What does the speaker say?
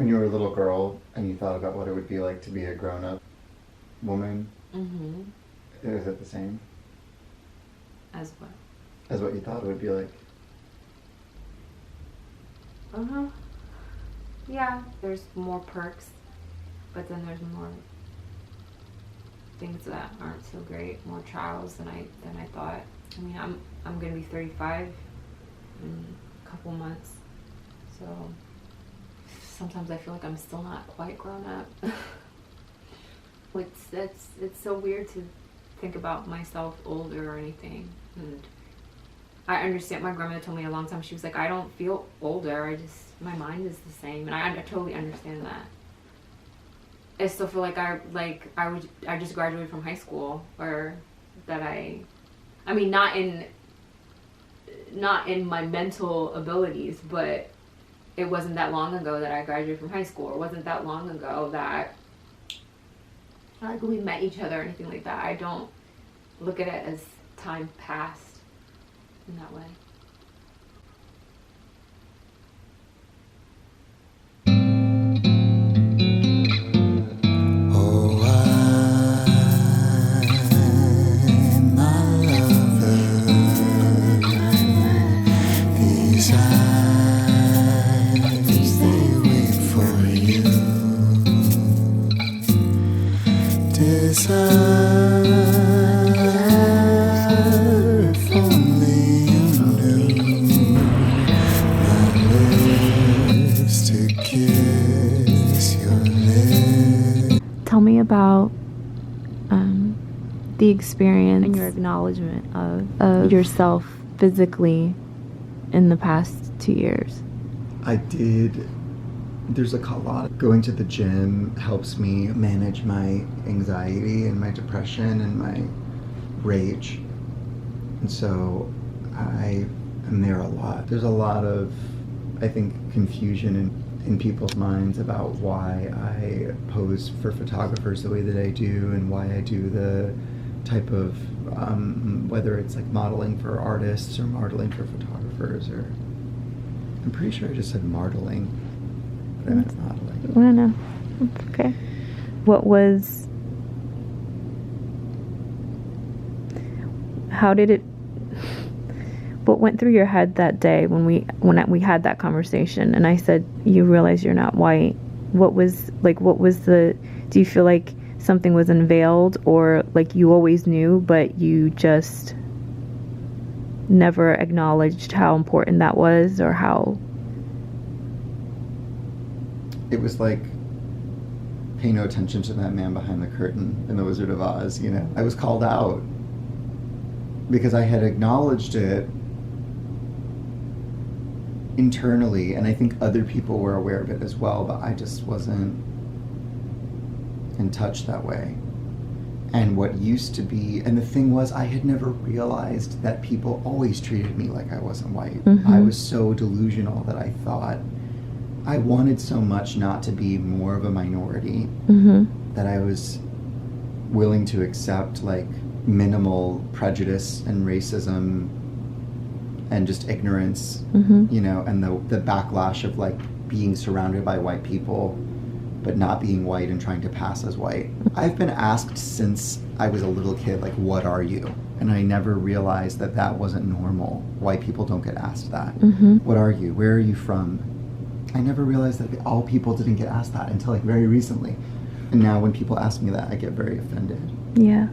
When you were a little girl and you thought about what it would be like to be a grown-up woman, Mm-hmm. is it the same As well. as what you thought it would be like? Uh-huh. Yeah, there's more perks, but then there's more things that aren't so great, more trials than I thought. I mean, I'm gonna be 35 in a couple months, so sometimes I feel like I'm still not quite grown up. It's so weird to think about myself older or anything. And I understand, my grandmother told me a long time, she was like, I don't feel older, my mind is the same, and I totally understand that. I still feel like I just graduated from high school, or that I mean, not in my mental abilities, but it wasn't that long ago that I graduated from high school, or wasn't that long ago that we met each other or anything like that. I don't look at it as time passed in that way. Oh, I'm my lover. These eyes, they wait for you. Desire, if only you knew my lips to kiss your lips. Tell me about the experience and your acknowledgement of yourself physically in the past 2 years. I did. There's a lot. Going to the gym helps me manage my anxiety and my depression and my rage. And so I am there a lot. There's a lot of, I think, confusion in people's minds about why I pose for photographers the way that I do, and why I do the type of, whether it's like modeling for artists or modeling for photographers, or I'm pretty sure I just said modeling, but I meant modeling. I don't know. It's okay. What went through your head that day when we had that conversation and I said, you realize you're not white? Do you feel like something was unveiled, or like you always knew, but you just never acknowledged how important that was, or how? It was like, pay no attention to that man behind the curtain in The Wizard of Oz, you know? I was called out because I had acknowledged it internally, and I think other people were aware of it as well, but I just wasn't in touch that way. And what used to be, and the thing was, I had never realized that people always treated me like I wasn't white. Mm-hmm. I was so delusional that I thought I wanted so much not to be more of a minority, Mm-hmm. that I was willing to accept like minimal prejudice and racism and just ignorance, Mm-hmm. you know, and the backlash of like being surrounded by white people but not being white and trying to pass as white. I've been asked since I was a little kid, like, what are you? And I never realized that that wasn't normal. White people don't get asked that. Mm-hmm. What are you? Where are you from? I never realized that all people didn't get asked that until like very recently. And now when people ask me that, I get very offended. Yeah.